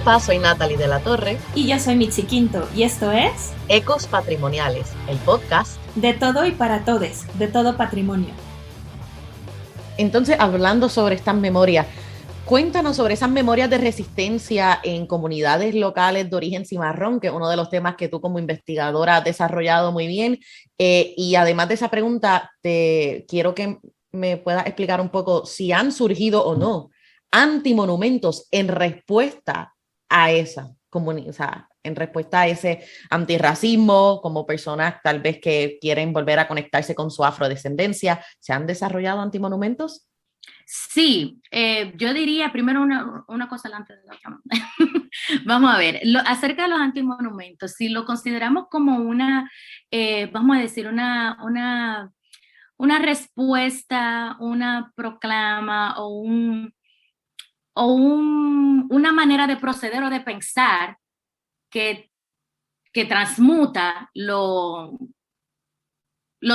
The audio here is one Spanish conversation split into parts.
Sepa, soy Natalie de la Torre. Y yo soy Mitzi Quinto, y esto es Ecos Patrimoniales, el podcast de todo y para todes, de todo patrimonio. Entonces, hablando sobre estas memorias, cuéntanos sobre esas memorias de resistencia en comunidades locales de origen cimarrón, que es uno de los temas que tú como investigadora has desarrollado muy bien. Y además de esa pregunta, te quiero que me puedas explicar un poco si han surgido o no antimonumentos en respuesta a esa comunidad, o sea, en respuesta a ese antirracismo, como personas tal vez que quieren volver a conectarse con su afrodescendencia. ¿Se han desarrollado antimonumentos? Sí, yo diría primero una cosa antes de la otra. Vamos a ver, acerca de los antimonumentos, si lo consideramos como vamos a decir, una respuesta, una proclama una manera de proceder o de pensar que, que transmuta lo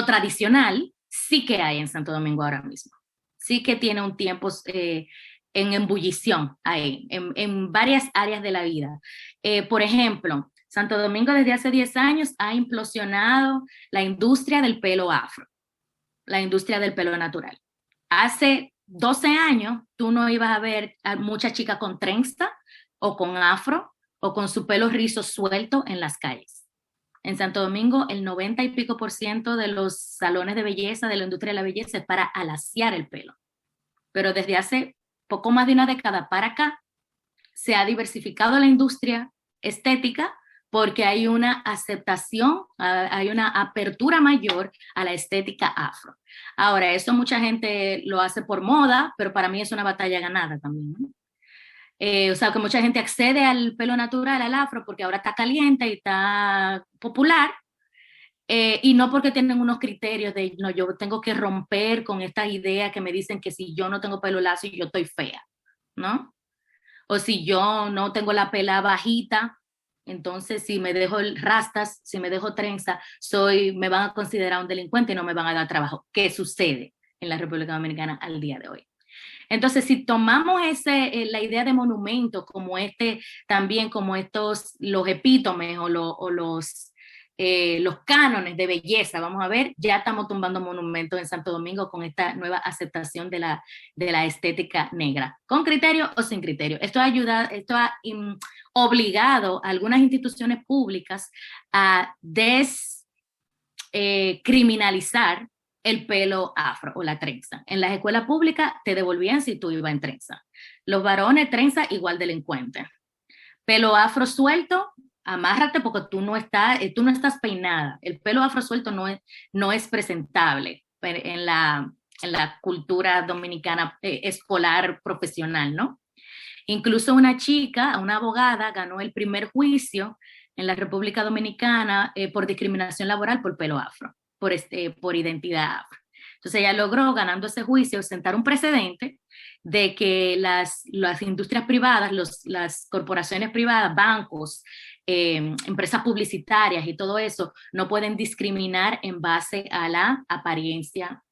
tradicional, sí que hay en Santo Domingo ahora mismo. Sí que tiene un tiempo en ebullición ahí, en varias áreas de la vida. Por ejemplo, Santo Domingo desde hace 10 años ha implosionado la industria del pelo afro, la industria del pelo natural. Hace 12 años tú no ibas a ver a muchas chicas con trenza o con afro o con su pelo rizo suelto en las calles. En Santo Domingo, el 90 y pico % de los salones de belleza, de la industria de la belleza, es para alaciar el pelo. Pero desde hace poco más de una década para acá, se ha diversificado la industria estética porque hay una aceptación, hay una apertura mayor a la estética afro. Ahora, eso mucha gente lo hace por moda, pero para mí es una batalla ganada también, ¿no? O sea, que mucha gente accede al pelo natural, al afro, porque ahora está caliente y está popular, y no porque tienen unos criterios de, no, yo tengo que romper con estas ideas que me dicen que si yo no tengo pelo lacio, yo estoy fea, ¿no? O si yo no tengo la pela bajita, entonces si me dejo rastas, si me dejo trenza, me van a considerar un delincuente y no me van a dar trabajo. ¿Qué sucede en la República Dominicana al día de hoy? Entonces, si tomamos la idea de monumento como también como los epítomes o los cánones de belleza, vamos a ver, ya estamos tumbando monumentos en Santo Domingo con esta nueva aceptación de la estética negra, con criterio o sin criterio. Esto ha obligado a algunas instituciones públicas a descriminalizar el pelo afro o la trenza. En las escuelas públicas te devolvían si tú ibas en trenza. Los varones trenza igual delincuente. Pelo afro suelto, amárrate porque tú no estás peinada. El pelo afro suelto no es presentable en la cultura dominicana escolar profesional, ¿no? Incluso una abogada, ganó el primer juicio en la República Dominicana por discriminación laboral por pelo afro, por identidad afro. Entonces ella logró, ganando ese juicio, sentar un precedente de que las industrias privadas, las corporaciones privadas, bancos, empresas publicitarias y todo eso, no pueden discriminar en base a la apariencia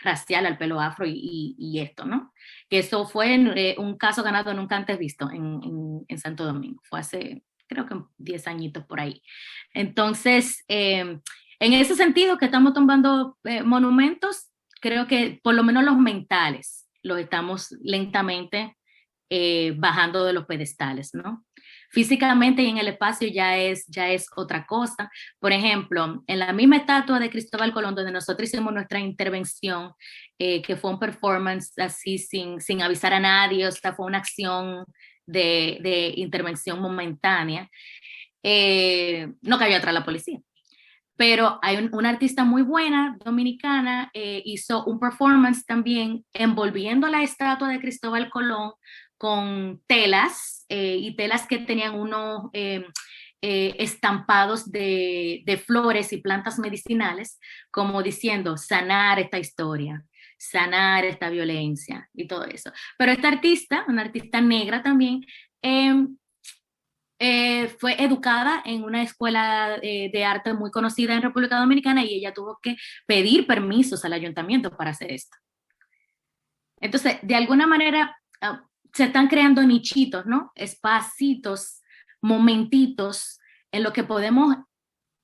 racial, al pelo afro y esto, ¿no? Que eso fue un caso ganado nunca antes visto en Santo Domingo. Fue hace, creo que 10 añitos por ahí. Entonces, en ese sentido que estamos tomando monumentos, creo que por lo menos los mentales los estamos lentamente bajando de los pedestales, ¿no? Físicamente y en el espacio ya es otra cosa. Por ejemplo, en la misma estatua de Cristóbal Colón, donde nosotros hicimos nuestra intervención, que fue un performance así sin avisar a nadie, o sea, fue una acción de intervención momentánea, no cayó atrás la policía. Pero hay una artista muy buena, dominicana, hizo un performance también envolviendo la estatua de Cristóbal Colón con telas y telas que tenían unos estampados de flores y plantas medicinales, como diciendo sanar esta historia, sanar esta violencia y todo eso. Pero esta artista, una artista negra también, fue educada en una escuela de arte muy conocida en República Dominicana y ella tuvo que pedir permisos al ayuntamiento para hacer esto. Entonces, de alguna manera, se están creando nichitos, ¿no? Espacitos, momentitos en lo que podemos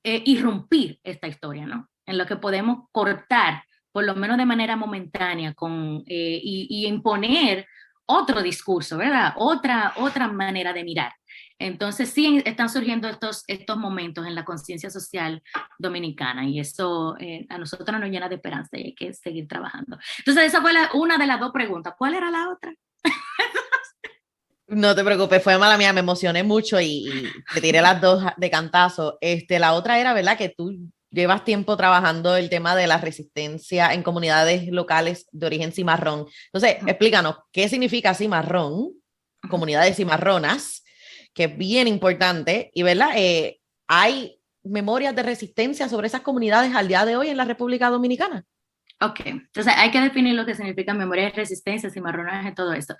irrumpir esta historia, ¿no? En lo que podemos cortar, por lo menos de manera momentánea, y imponer otro discurso, ¿verdad? Otra manera de mirar. Entonces sí están surgiendo estos momentos en la conciencia social dominicana y eso a nosotros nos llena de esperanza y hay que seguir trabajando. Entonces esa fue una de las dos preguntas. ¿Cuál era la otra? No te preocupes, fue mala mía, me emocioné mucho y te tiré las dos de cantazo. La otra era, ¿verdad? Que tú llevas tiempo trabajando el tema de la resistencia en comunidades locales de origen cimarrón. Entonces, explícanos, ¿qué significa cimarrón? Comunidades cimarronas, que es bien importante, y ¿verdad? ¿Hay memorias de resistencia sobre esas comunidades al día de hoy en la República Dominicana? Ok, entonces hay que definir lo que significa memoria de resistencia, cimarronaje, todo esto.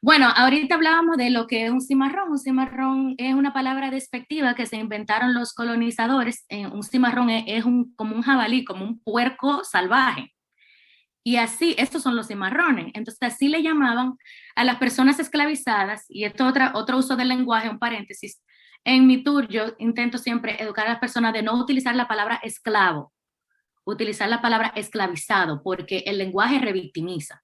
Bueno, ahorita hablábamos de lo que es un cimarrón. Un cimarrón es una palabra despectiva que se inventaron los colonizadores. Un cimarrón es como un jabalí, como un puerco salvaje. Y así, estos son los cimarrones. Entonces, así le llamaban a las personas esclavizadas. Y esto es otro uso del lenguaje, un paréntesis. En mi tour, yo intento siempre educar a las personas de no utilizar la palabra esclavo, utilizar la palabra esclavizado, porque el lenguaje revictimiza.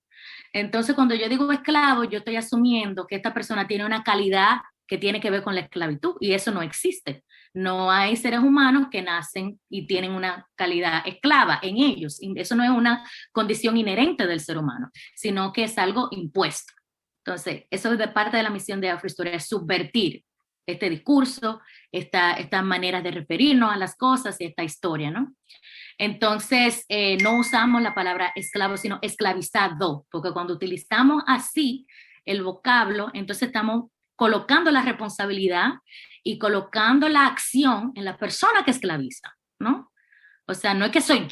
Entonces, cuando yo digo esclavo, yo estoy asumiendo que esta persona tiene una calidad que tiene que ver con la esclavitud y eso no existe. No hay seres humanos que nacen y tienen una calidad esclava en ellos. Eso no es una condición inherente del ser humano, sino que es algo impuesto. Entonces, eso es de parte de la misión de Afrohistoria, es subvertir este discurso, estas maneras de referirnos a las cosas y esta historia, ¿no? Entonces, no usamos la palabra esclavo, sino esclavizado, porque cuando utilizamos así el vocablo, entonces estamos colocando la responsabilidad y colocando la acción en la persona que esclaviza, ¿no? O sea, no es que soy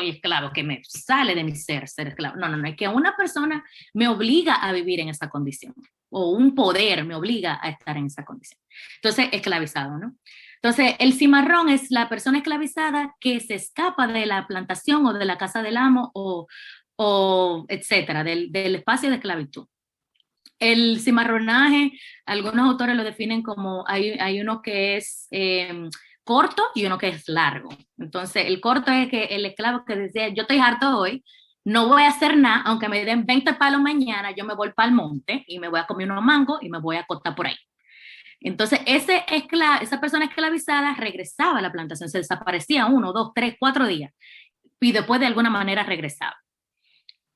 esclavo, que me sale de mi ser esclavo. No, es que una persona me obliga a vivir en esa condición, o un poder me obliga a estar en esa condición. Entonces, esclavizado, ¿no? Entonces, el cimarrón es la persona esclavizada que se escapa de la plantación o de la casa del amo o etcétera, del espacio de esclavitud. El cimarronaje, algunos autores lo definen como, hay uno que es corto y uno que es largo. Entonces, el corto es que el esclavo que decía, yo estoy harto hoy, no voy a hacer nada, aunque me den 20 palos mañana, yo me voy para el monte y me voy a comer unos mangos y me voy a acostar por ahí. Entonces, esa persona esclavizada regresaba a la plantación, se desaparecía 1, 2, 3, 4 días y después de alguna manera regresaba.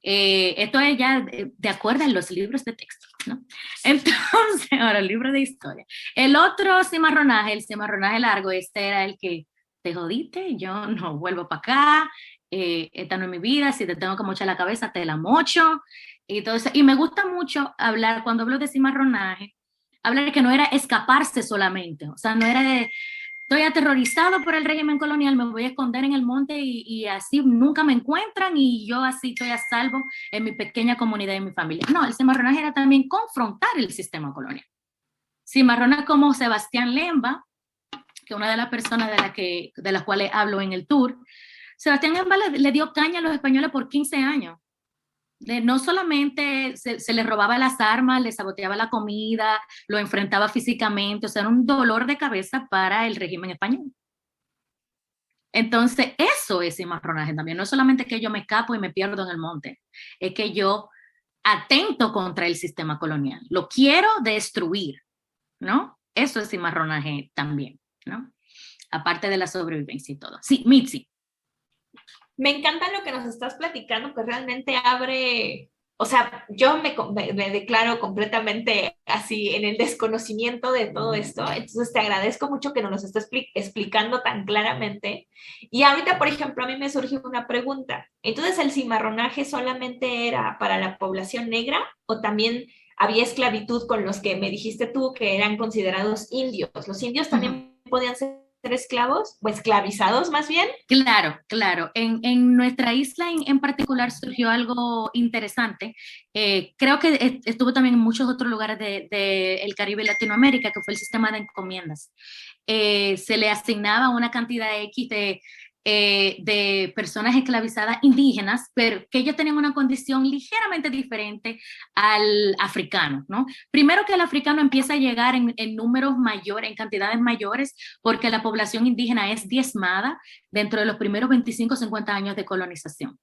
Esto es ya de acuerdo a los libros de texto, ¿no? Entonces, ahora el libro de historia. El otro cimarronaje, el cimarronaje largo, este era el que te jodiste, yo no vuelvo para acá, esta no es mi vida, si te tengo que mochar la cabeza, te la mocho. Y, todo eso. Y me gusta mucho hablar, cuando hablo de cimarronaje, hablar de que no era escaparse solamente, o sea, no era de estoy aterrorizado por el régimen colonial, me voy a esconder en el monte y así nunca me encuentran y yo así estoy a salvo en mi pequeña comunidad y en mi familia. No, el cimarronaje era también confrontar el sistema colonial. Cimarronas como Sebastián Lemba, que es una de las personas de las cuales hablo en el tour, Sebastián Lemba le dio caña a los españoles por 15 años. No solamente se les robaba las armas, les saboteaba la comida, lo enfrentaba físicamente, o sea, era un dolor de cabeza para el régimen español. Entonces, eso es cimarronaje también, no es solamente que yo me escapo y me pierdo en el monte, es que yo atento contra el sistema colonial, lo quiero destruir, ¿no? Eso es cimarronaje también, ¿no? Aparte de la sobrevivencia y todo. Sí, Mitzi. Me encanta lo que nos estás platicando, que realmente abre, o sea, yo me declaro completamente así en el desconocimiento de todo esto, entonces te agradezco mucho que nos lo estés explicando tan claramente. Y ahorita, por ejemplo, a mí me surge una pregunta. Entonces, ¿el cimarronaje solamente era para la población negra o también había esclavitud con los que me dijiste tú que eran considerados indios? ¿Los indios también podían ser esclavos o esclavizados más bien? Claro, claro. En nuestra isla en particular surgió algo interesante. Creo que estuvo también en muchos otros lugares del Caribe y Latinoamérica, que fue el sistema de encomiendas. Se le asignaba una cantidad X de de personas esclavizadas indígenas, pero que ellos tenían una condición ligeramente diferente al africano, ¿no? Primero que el africano empieza a llegar en números mayores, en cantidades mayores, porque la población indígena es diezmada dentro de los primeros 25 o 50 años de colonización.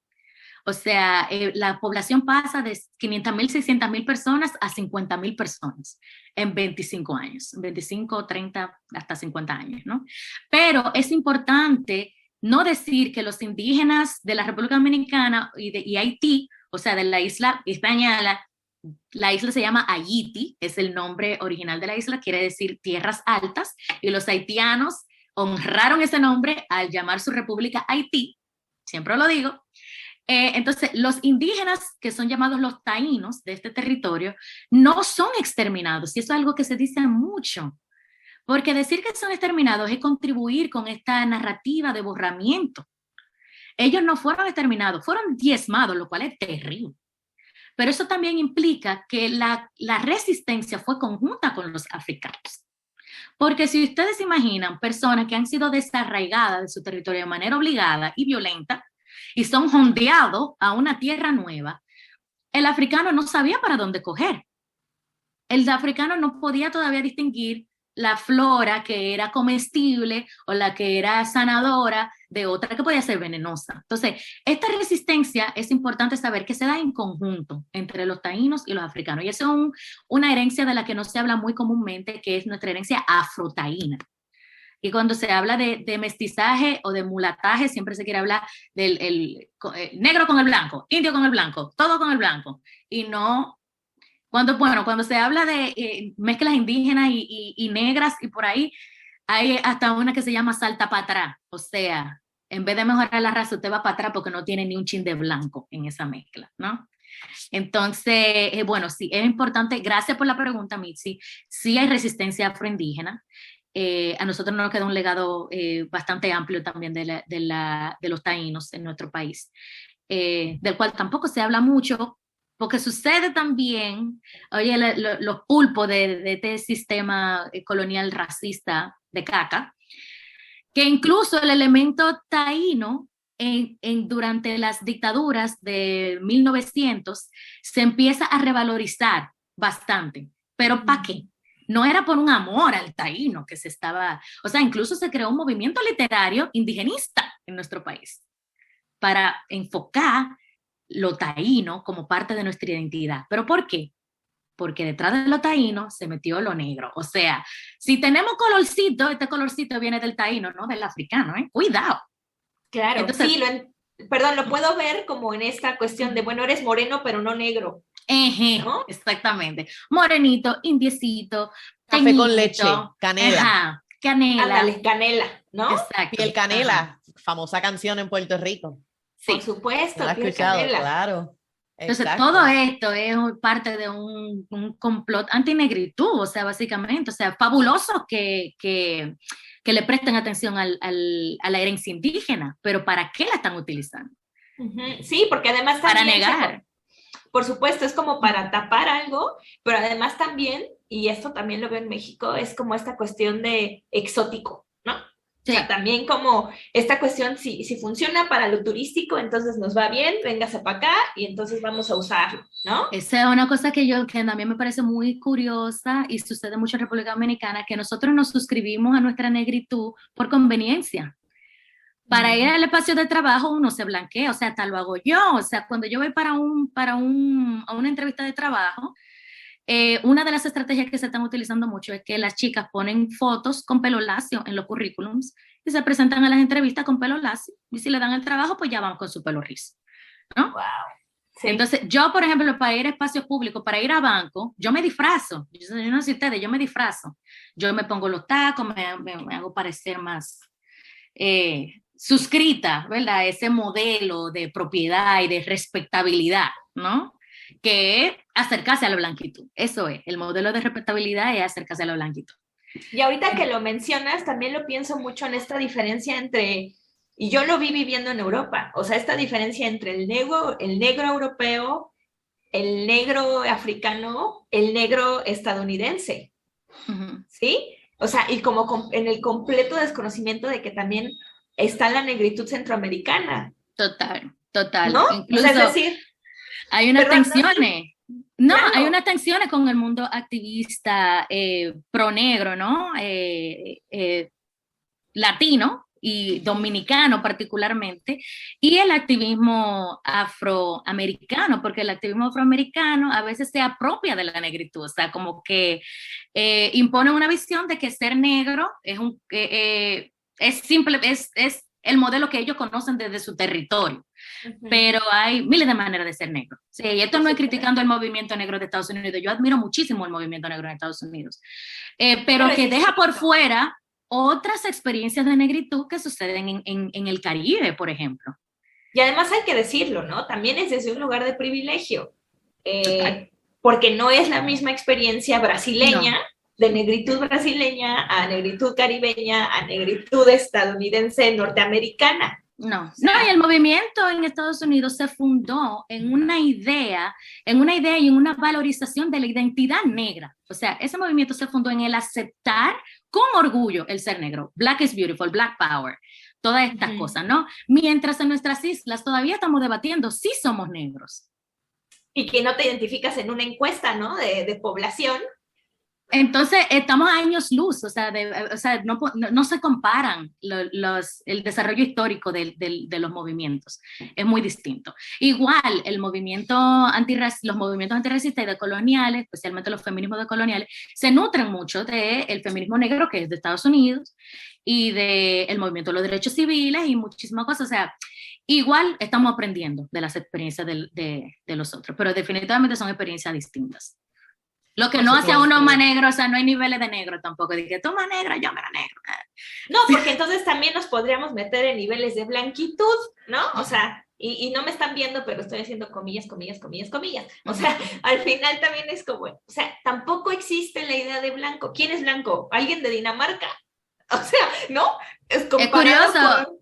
O sea, la población pasa de 500,000, 600,000 personas a 50,000 personas en 25 años, 25, 30, hasta 50 años, ¿no? Pero es importante no decir que los indígenas de la República Dominicana y Haití, o sea, de la isla española, la isla se llama Haití, es el nombre original de la isla, quiere decir tierras altas, y los haitianos honraron ese nombre al llamar su república Haití, siempre lo digo. Entonces, los indígenas que son llamados los taínos de este territorio no son exterminados, y eso es algo que se dice mucho, porque decir que son exterminados es contribuir con esta narrativa de borramiento. Ellos no fueron exterminados, fueron diezmados, lo cual es terrible. Pero eso también implica que la resistencia fue conjunta con los africanos. Porque si ustedes imaginan personas que han sido desarraigadas de su territorio de manera obligada y violenta, y son jondeados a una tierra nueva, el africano no sabía para dónde coger. El africano no podía todavía distinguir la flora que era comestible o la que era sanadora de otra que podía ser venenosa. Entonces, esta resistencia es importante saber que se da en conjunto entre los taínos y los africanos. Y eso es una herencia de la que no se habla muy comúnmente, que es nuestra herencia afrotaína. Y cuando se habla de mestizaje o de mulataje, siempre se quiere hablar del negro con el blanco, indio con el blanco, todo con el blanco. Y no, cuando se habla de mezclas indígenas y negras y por ahí, hay hasta una que se llama salta para atrás. O sea, en vez de mejorar la raza, usted va para atrás porque no tiene ni un chin de blanco en esa mezcla, ¿no? Entonces, bueno, sí, es importante. Gracias por la pregunta, Mitzi. Sí hay resistencia afroindígena. A nosotros nos queda un legado bastante amplio también de los taínos en nuestro país, del cual tampoco se habla mucho, porque sucede también, oye, los pulpos de este sistema colonial racista de caca, que incluso el elemento taíno durante las dictaduras de 1900 se empieza a revalorizar bastante, pero ¿para qué? No era por un amor al taíno que se estaba, o sea, incluso se creó un movimiento literario indigenista en nuestro país para enfocar lo taíno como parte de nuestra identidad. ¿Pero por qué? Porque detrás de lo taíno se metió lo negro. O sea, si tenemos colorcito, este colorcito viene del taíno, no del africano, ¿eh? Cuidado. Claro, entonces, sí, lo puedo ver como en esta cuestión de, bueno, eres moreno, pero no negro. ¿No? Exactamente. Morenito, indiecito, café teñito, con leche, canela. Ajá, canela. Ándale, canela, ¿no? Exacto. Piel canela, famosa canción en Puerto Rico. Sí. Por supuesto, ¿No la has escuchado? Canela. Claro. Entonces, todo esto es parte de un complot antinegritud, o sea, básicamente, o sea, fabuloso que le presten atención a la herencia indígena, pero ¿para qué la están utilizando? Sí, porque además también... Para negar. Por supuesto, es como para tapar algo, pero además también, y esto también lo veo en México, es como esta cuestión de exótico, ¿no? Sí. O sea, también como esta cuestión, si funciona para lo turístico, entonces nos va bien, véngase para acá y entonces vamos a usarlo, ¿no? Esa es una cosa que también me parece muy curiosa y sucede mucho en República Dominicana, que nosotros nos suscribimos a nuestra negritud por conveniencia. Para ir al espacio de trabajo uno se blanquea, o sea, hasta lo hago yo. O sea, cuando yo voy a una entrevista de trabajo, una de las estrategias que se están utilizando mucho es que las chicas ponen fotos con pelo lacio en los currículums y se presentan a las entrevistas con pelo lacio. Y si le dan el trabajo, pues ya van con su pelo rizo, ¿no? Wow. Sí. Entonces, yo, por ejemplo, para ir a espacios públicos, para ir a banco, yo me disfrazo. Yo no sé ustedes, yo me disfrazo. Yo me pongo los tacos, me hago parecer más... suscrita, ¿verdad? A ese modelo de propiedad y de respetabilidad, ¿no? Que es acercarse a la blanquitud. Eso es, el modelo de respetabilidad es acercarse a la blanquitud. Y ahorita que lo mencionas, también lo pienso mucho en esta diferencia entre, y yo lo vi viviendo en Europa, o sea, esta diferencia entre el negro europeo, el negro africano, el negro estadounidense, ¿sí? O sea, y como en el completo desconocimiento de que también está la negritud centroamericana. Total, total. ¿No? Incluso o sea, es decir, hay unas tensiones. No, claro. hay unas tensiones con el mundo activista pro negro, ¿no? Latino y dominicano particularmente, y el activismo afroamericano, porque el activismo afroamericano a veces se apropia de la negritud, o sea, como que impone una visión de que ser negro es simple, es el modelo que ellos conocen desde su territorio. Pero hay miles de maneras de ser negro. Sí, y esto no es criticando el movimiento negro de Estados Unidos. Yo admiro muchísimo el movimiento negro en Estados Unidos. Pero que deja por fuera otras experiencias de negritud que suceden en el Caribe, por ejemplo. Y además hay que decirlo, ¿no? También es desde un lugar de privilegio. Porque no es la misma experiencia brasileña, no, de negritud brasileña a negritud caribeña, a negritud estadounidense, norteamericana. No, y el movimiento en Estados Unidos se fundó en una idea y en una valorización de la identidad negra. O sea, ese movimiento se fundó en el aceptar con orgullo el ser negro. Black is beautiful, Black power, todas estas cosas, ¿no? Mientras en nuestras islas todavía estamos debatiendo si somos negros. Y que no te identificas en una encuesta, ¿no? De población. Entonces, estamos a años luz, o sea, no se comparan el desarrollo histórico de los movimientos, es muy distinto. Igual, los movimientos antirracistas y decoloniales, especialmente los feminismos decoloniales, se nutren mucho del feminismo negro, que es de Estados Unidos, y del movimiento de los derechos civiles y muchísimas cosas, o sea, igual estamos aprendiendo de las experiencias de los otros, pero definitivamente son experiencias distintas. Lo que no hace a uno más negro, o sea, no hay niveles de negro tampoco, de que tú más negra, yo más negro. No, porque entonces también nos podríamos meter en niveles de blanquitud, ¿no? O sea, y no me están viendo, pero estoy haciendo comillas, comillas, comillas, comillas. O sea, al final también es como, o sea, tampoco existe la idea de blanco. ¿Quién es blanco? ¿Alguien de Dinamarca? O sea, ¿no? Es curioso,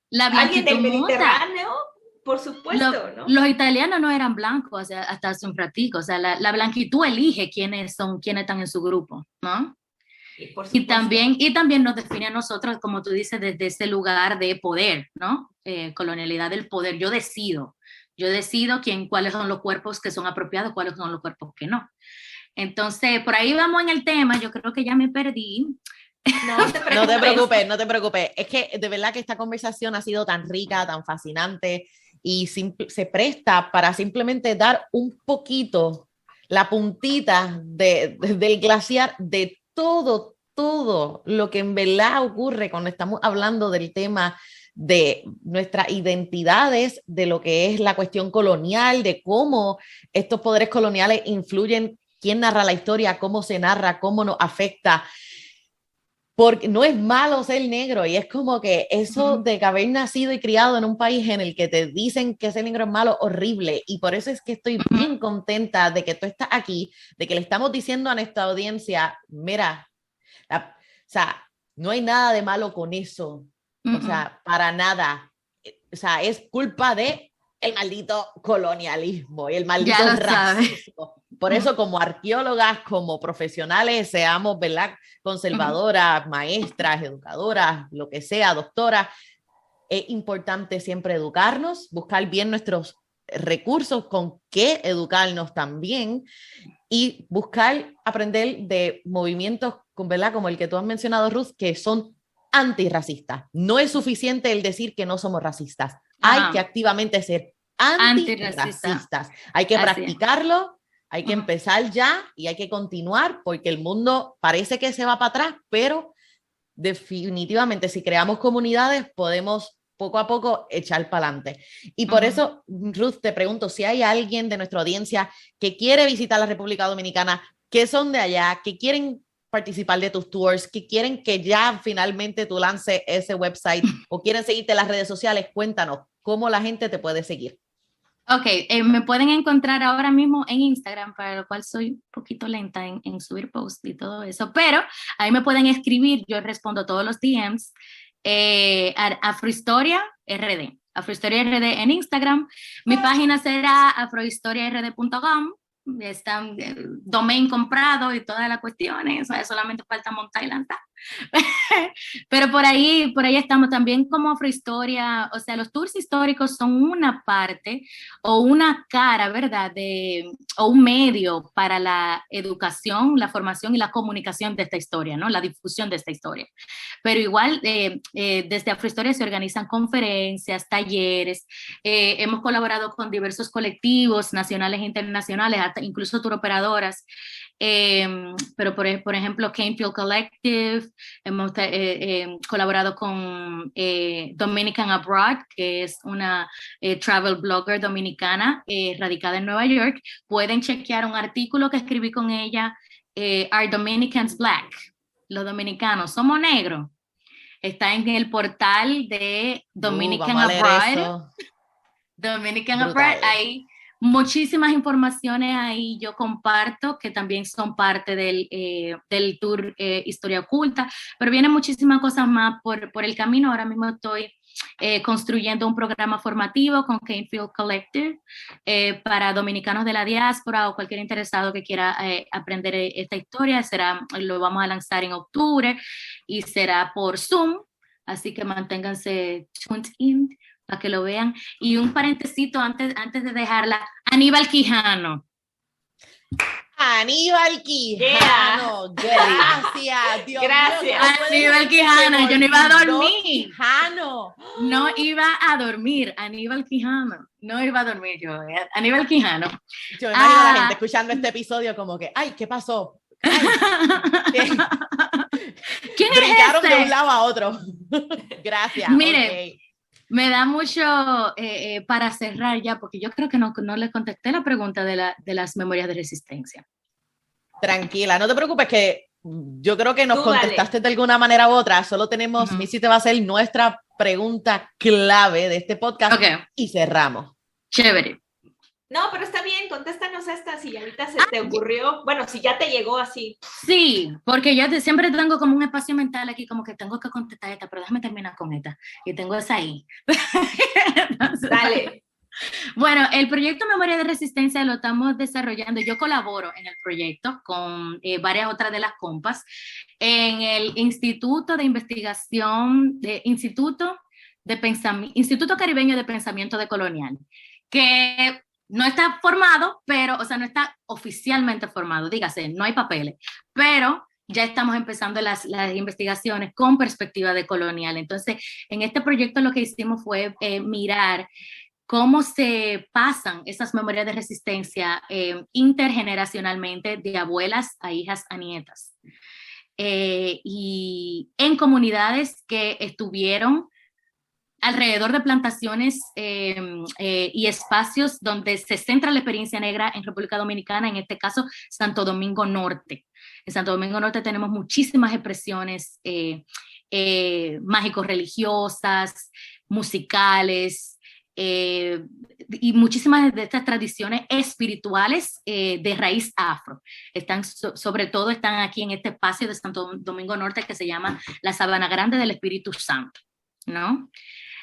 la alguien del Mediterráneo. Por supuesto, ¿no? Los italianos no eran blancos, o sea, hasta hace un ratico, o sea, la blanquitud elige quiénes están en su grupo, ¿no? Y también nos define a nosotros, como tú dices, desde ese lugar de poder, ¿no? Colonialidad del poder. Yo decido cuáles son los cuerpos que son apropiados, cuáles son los cuerpos que no. Entonces, por ahí vamos en el tema, yo creo que ya me perdí. No te preocupes. Es que de verdad que esta conversación ha sido tan rica, tan fascinante y se presta para simplemente dar un poquito, la puntita del glaciar de todo lo que en verdad ocurre cuando estamos hablando del tema de nuestras identidades, de lo que es la cuestión colonial, de cómo estos poderes coloniales influyen, quién narra la historia, cómo se narra, cómo nos afecta. Porque no es malo ser negro y es como que eso de que haber nacido y criado en un país en el que te dicen que ser negro es malo, horrible. Y por eso es que estoy bien contenta de que tú estás aquí, de que le estamos diciendo a nuestra audiencia, mira, o sea, no hay nada de malo con eso. O sea, para nada. O sea, es culpa de el maldito colonialismo y el maldito racismo. Por eso, como arqueólogas, como profesionales, seamos, ¿verdad?, conservadoras, maestras, educadoras, lo que sea, doctoras, es importante siempre educarnos, buscar bien nuestros recursos, con qué educarnos también y buscar aprender de movimientos, ¿verdad?, como el que tú has mencionado, Ruth, que son antirracistas. No es suficiente el decir que no somos racistas. Hay que activamente ser antirracistas. Hay que practicarlo. Hay que empezar ya y hay que continuar porque el mundo parece que se va para atrás, pero definitivamente si creamos comunidades podemos poco a poco echar para adelante. Y por eso, Ruth, te pregunto si hay alguien de nuestra audiencia que quiere visitar la República Dominicana, que son de allá, que quieren participar de tus tours, que quieren que ya finalmente tú lances ese website o quieren seguirte en las redes sociales, cuéntanos cómo la gente te puede seguir. Ok, me pueden encontrar ahora mismo en Instagram, para lo cual soy un poquito lenta en subir posts y todo eso, pero ahí me pueden escribir, yo respondo todos los DMs, Afrohistoria RD en Instagram. Mi página será afrohistoriard.com, está domain comprado y todas las cuestiones, o sea, solamente falta montar y lanzar. Pero por ahí estamos también como Afrohistoria, o sea, los tours históricos son una parte o una cara, ¿verdad? O un medio para la educación, la formación y la comunicación de esta historia, ¿no? La difusión de esta historia. Pero igual, desde Afrohistoria se organizan conferencias, talleres, hemos colaborado con diversos colectivos nacionales e internacionales, hasta incluso touroperadoras. Pero por ejemplo, Canefield Collective, hemos colaborado con Dominican Abroad, que es una travel blogger dominicana radicada en Nueva York. Pueden chequear un artículo que escribí con ella, Are Dominicans Black? Los dominicanos, ¿somos negros? Está en el portal de Dominican Abroad. Dominican Abroad, hay muchísimas informaciones ahí, yo comparto, que también son parte del tour Historia Oculta, pero vienen muchísimas cosas más por el camino. Ahora mismo estoy construyendo un programa formativo con Canefield Collective para dominicanos de la diáspora o cualquier interesado que quiera aprender esta historia. Lo vamos a lanzar en octubre y será por Zoom, así que manténganse tuned in para que lo vean. Y un parentecito antes de dejarla, Aníbal Quijano. Aníbal Quijano, gracias, Dios gracias. mío, Aníbal Quijano, yo no iba a dormir. Quijano. No iba a dormir, Aníbal Quijano. No iba a dormir yo, Aníbal Quijano. Yo me imagino a la gente escuchando este episodio como que, ay, ¿qué pasó? Ay, ¿Quién brincaron es este? de un lado a otro. Gracias. Mire, okay. Me da mucho para cerrar ya, porque yo creo que no le contesté la pregunta de las memorias de resistencia. Tranquila, no te preocupes que yo creo que nos Tú contestaste de alguna manera u otra. Solo tenemos, Missy te va a hacer nuestra pregunta clave de este podcast y cerramos. Chévere. No, pero está bien, contéstanos esta si ahorita se te ocurrió, bueno, si ya te llegó así. Sí, porque yo siempre tengo como un espacio mental aquí, como que tengo que contestar esta, pero déjame terminar con esta, y tengo esa ahí. Entonces, dale. Bueno, el proyecto Memoria de Resistencia lo estamos desarrollando, yo colaboro en el proyecto con varias otras de las compas, en el Instituto de Investigación, Instituto Caribeño de Pensamiento Decolonial, que no está formado, pero, o sea, no está oficialmente formado, dígase, no hay papeles, pero ya estamos empezando las investigaciones con perspectiva decolonial. Entonces, en este proyecto lo que hicimos fue mirar cómo se pasan esas memorias de resistencia intergeneracionalmente de abuelas a hijas a nietas. Y en comunidades que estuvieron alrededor de plantaciones y espacios donde se centra la experiencia negra en República Dominicana, en este caso Santo Domingo Norte. En Santo Domingo Norte tenemos muchísimas expresiones mágico-religiosas, musicales, y muchísimas de estas tradiciones espirituales de raíz afro. Sobre todo están aquí en este espacio de Santo Domingo Norte que se llama la Sabana Grande del Espíritu Santo, ¿no?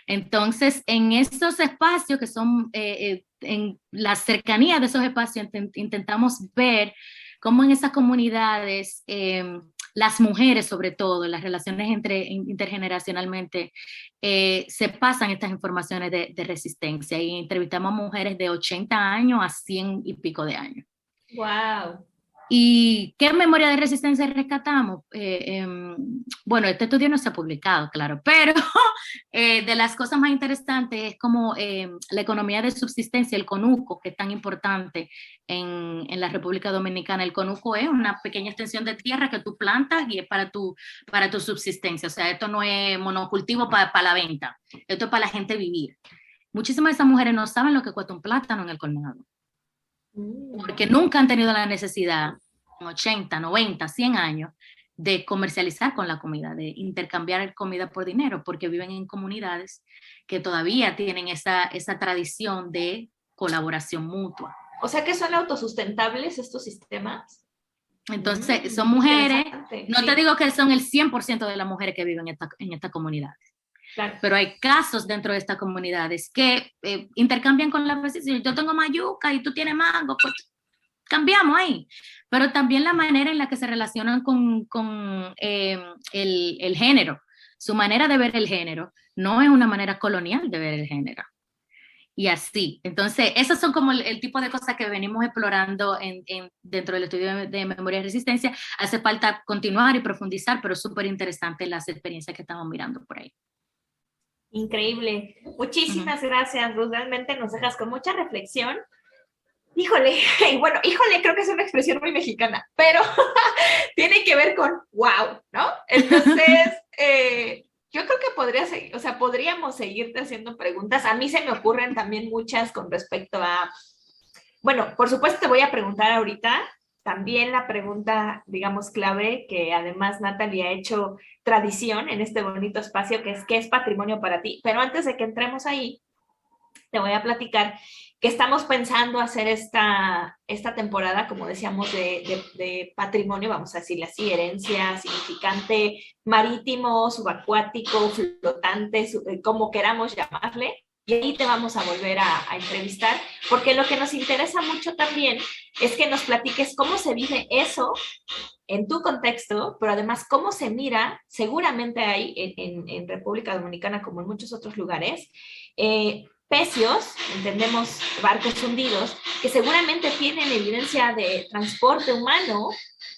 Entonces, en esos espacios que son, en la cercanía de esos espacios, intentamos ver cómo en esas comunidades, las mujeres sobre todo, las relaciones intergeneracionalmente, se pasan estas informaciones de resistencia, y entrevistamos a mujeres de 80 años a 100 y pico de años. ¡Wow! ¿Y qué memoria de resistencia rescatamos? Bueno, este estudio no se ha publicado, claro, pero de las cosas más interesantes es como la economía de subsistencia, el conuco, que es tan importante en la República Dominicana. El conuco es una pequeña extensión de tierra que tú plantas y es para tu subsistencia. O sea, esto no es monocultivo para la venta, esto es para la gente vivir. Muchísimas de esas mujeres no saben lo que cuesta un plátano en el colmado, porque nunca han tenido la necesidad, en 80, 90, 100 años, de comercializar con la comida, de intercambiar comida por dinero, porque viven en comunidades que todavía tienen esa tradición de colaboración mutua. O sea que son autosustentables estos sistemas. Entonces, son mujeres, no te digo que son el 100% de las mujeres que viven en estas comunidades. Claro. Pero hay casos dentro de estas comunidades que intercambian con las vecinas. Yo tengo más yuca y tú tienes mango, pues cambiamos ahí. Pero también la manera en la que se relacionan con el género, su manera de ver el género, no es una manera colonial de ver el género. Y así. Entonces, esos son como el tipo de cosas que venimos explorando dentro del estudio de memoria y resistencia. Hace falta continuar y profundizar, pero es súper interesante las experiencias que estamos mirando por ahí. Increíble. Muchísimas gracias, Ruth. Realmente nos dejas con mucha reflexión. Híjole, y bueno, híjole, creo que es una expresión muy mexicana, pero tiene que ver con wow, ¿no? Entonces, yo creo que podríamos seguirte haciendo preguntas. A mí se me ocurren también muchas con respecto a, bueno, por supuesto te voy a preguntar ahorita también la pregunta, digamos, clave, que además Natalie ha hecho tradición en este bonito espacio, que es ¿qué es patrimonio para ti? Pero antes de que entremos ahí, te voy a platicar que estamos pensando hacer esta temporada, como decíamos, de patrimonio, vamos a decirle así, herencia significante, marítimo, subacuático, flotante, como queramos llamarle, y ahí te vamos a volver a entrevistar, porque lo que nos interesa mucho también es que nos platiques cómo se vive eso en tu contexto, pero además cómo se mira, seguramente hay en República Dominicana como en muchos otros lugares, pecios, entendemos barcos hundidos, que seguramente tienen evidencia de transporte humano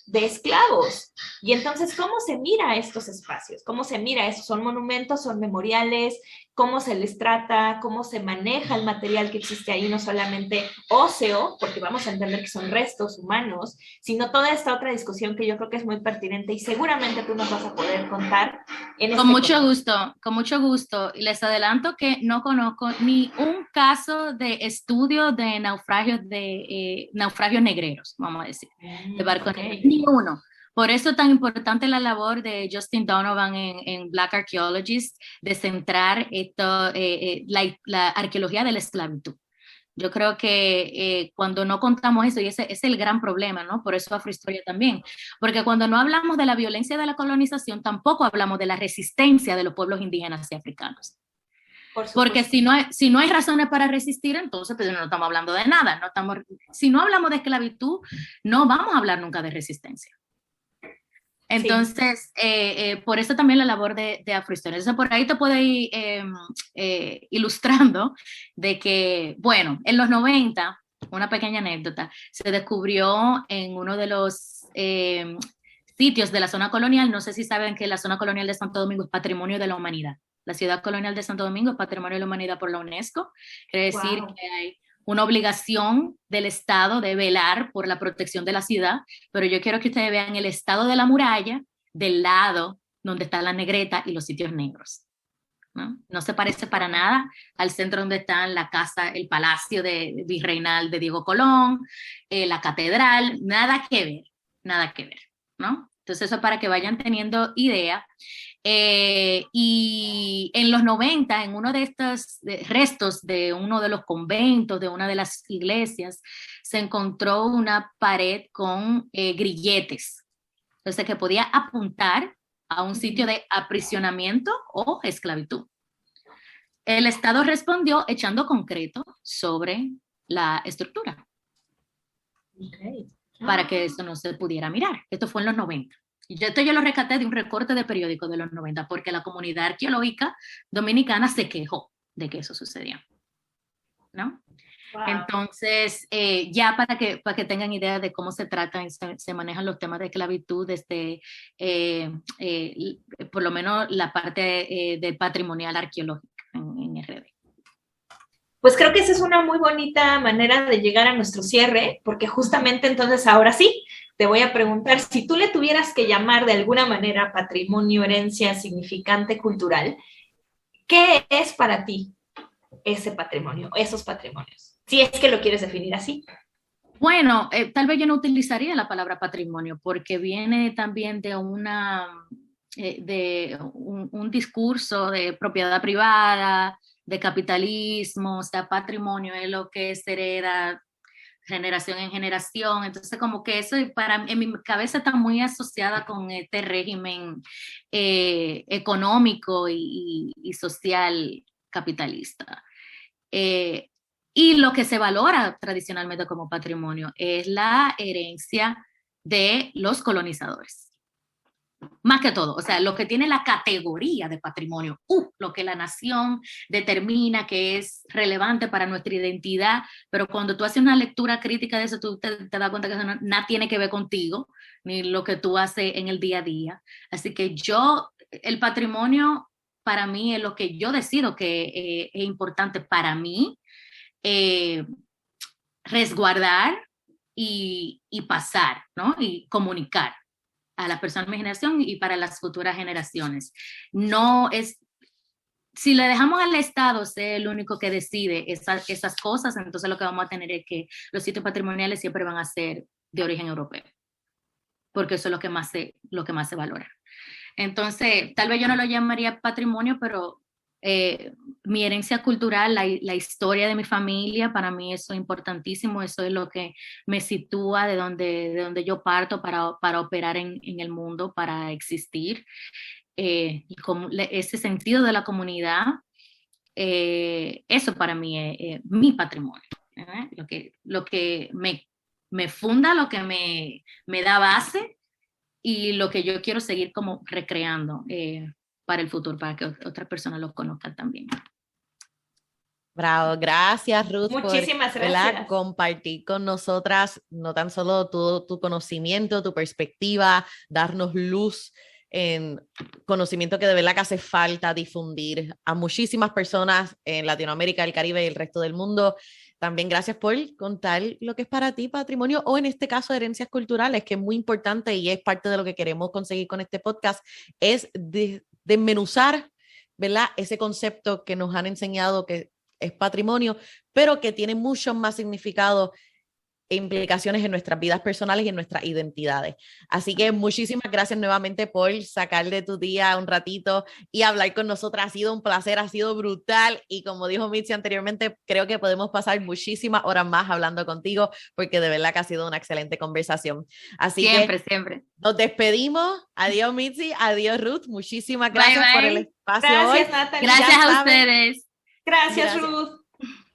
de esclavos. Y entonces, ¿cómo se mira estos espacios? ¿Cómo se mira eso? ¿Son monumentos? ¿Son memoriales? ¿Cómo se les trata? ¿Cómo se maneja el material que existe ahí? No solamente óseo, porque vamos a entender que son restos humanos, sino toda esta otra discusión que yo creo que es muy pertinente y seguramente tú nos vas a poder contar en este Con mucho gusto, con mucho gusto. Y les adelanto que no conozco ni un caso de estudio de naufragios negreros, vamos a decir, de barcos negreros, ni uno. Por eso es tan importante la labor de Justin Donovan en Black Archaeologists, de centrar la arqueología de la esclavitud. Yo creo que cuando no contamos eso, y ese es el gran problema, ¿no? Por eso Afrohistoria también, porque cuando no hablamos de la violencia de la colonización, tampoco hablamos de la resistencia de los pueblos indígenas y africanos. Porque si no hay razones para resistir, entonces pues, no estamos hablando de nada. Si no hablamos de esclavitud, no vamos a hablar nunca de resistencia. Entonces, por eso también la labor de Afrohistoria. Entonces, por ahí te puedo ir ilustrando de que, bueno, en los 90, una pequeña anécdota, se descubrió en uno de los sitios de la zona colonial, no sé si saben que la zona colonial de Santo Domingo es Patrimonio de la Humanidad. La ciudad colonial de Santo Domingo es Patrimonio de la Humanidad por la UNESCO. Quiere decir que hay una obligación del Estado de velar por la protección de la ciudad, pero yo quiero que ustedes vean el estado de la muralla del lado donde está la Negreta y los sitios negros. No se parece para nada al centro donde están la casa, el palacio virreinal de Diego Colón, la catedral, nada que ver, ¿no? Entonces eso para que vayan teniendo idea. Y en los 90, en uno de estos restos de uno de los conventos, de una de las iglesias, se encontró una pared con grilletes, entonces que podía apuntar a un sitio de aprisionamiento o esclavitud. El Estado respondió echando concreto sobre la estructura para que eso no se pudiera mirar. Esto fue en los 90. Esto yo lo rescaté de un recorte de periódico de los 90 porque la comunidad arqueológica dominicana se quejó de que eso sucedía, ¿no? Wow. Entonces, ya para que tengan idea de cómo se tratan, se manejan los temas de esclavitud desde, por lo menos, la parte de patrimonial arqueológica en RD. Pues creo que esa es una muy bonita manera de llegar a nuestro cierre, porque justamente entonces ahora sí, te voy a preguntar, si tú le tuvieras que llamar de alguna manera patrimonio, herencia, significante cultural, ¿qué es para ti ese patrimonio, esos patrimonios? Si es que lo quieres definir así. Bueno, tal vez yo no utilizaría la palabra patrimonio porque viene también de un discurso de propiedad privada, de capitalismo, o sea, patrimonio es lo que se hereda generación en generación, entonces como que eso en mi cabeza está muy asociada con este régimen económico y social capitalista. Y lo que se valora tradicionalmente como patrimonio es la herencia de los colonizadores. Más que todo, o sea, lo que tiene la categoría de patrimonio, lo que la nación determina que es relevante para nuestra identidad, pero cuando tú haces una lectura crítica de eso, tú te das cuenta que eso nada tiene que ver contigo, ni lo que tú haces en el día a día. Así que el patrimonio para mí es lo que yo decido que es importante para mí, resguardar y pasar, ¿no? Y comunicar a la persona de mi generación y para las futuras generaciones. No es, si le dejamos al Estado ser el único que decide esas cosas, entonces lo que vamos a tener es que los sitios patrimoniales siempre van a ser de origen europeo, porque eso es lo que más se valora. Entonces, tal vez yo no lo llamaría patrimonio, pero mi herencia cultural, la historia de mi familia, para mí eso es importantísimo, eso es lo que me sitúa de donde yo parto para operar en el mundo, para existir, y ese sentido de la comunidad, eso para mí es mi patrimonio, lo que me funda, lo que me da base y lo que yo quiero seguir como recreando para el futuro, para que otras personas lo conozcan también. Bravo, gracias Ruth Muchísimas por gracias. compartir con nosotras no tan solo tu conocimiento, tu perspectiva, darnos luz en conocimiento que de verdad que hace falta difundir a muchísimas personas en Latinoamérica, el Caribe y el resto del mundo. También gracias por contar lo que es para ti patrimonio o en este caso herencias culturales, que es muy importante y es parte de lo que queremos conseguir con este podcast, es desmenuzar, ¿verdad? Ese concepto que nos han enseñado que es patrimonio, pero que tiene mucho más significado e implicaciones en nuestras vidas personales y en nuestras identidades. Así que muchísimas gracias nuevamente por sacar de tu día un ratito y hablar con nosotras. Ha sido un placer, ha sido brutal y como dijo Mitzi anteriormente, creo que podemos pasar muchísimas horas más hablando contigo porque de verdad que ha sido una excelente conversación. Así siempre. Nos despedimos. Adiós Mitzi, adiós Ruth. Muchísimas gracias por el espacio gracias, hoy. Natalia. Gracias a ustedes. Gracias Ruth.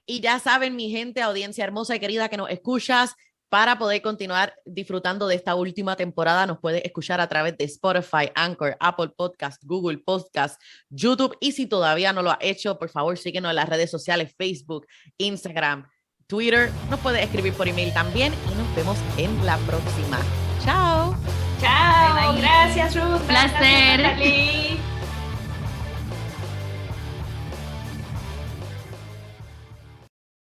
Y ya saben, mi gente, audiencia hermosa y querida que nos escuchas, para poder continuar disfrutando de esta última temporada, nos puedes escuchar a través de Spotify, Anchor, Apple Podcast, Google Podcast, YouTube. Y si todavía no lo has hecho, por favor, síguenos en las redes sociales, Facebook, Instagram, Twitter. Nos puedes escribir por email también y nos vemos en la próxima. Chao. Chao. Bye, bye. Gracias, Ruth. Placer. Gracias, Natalie.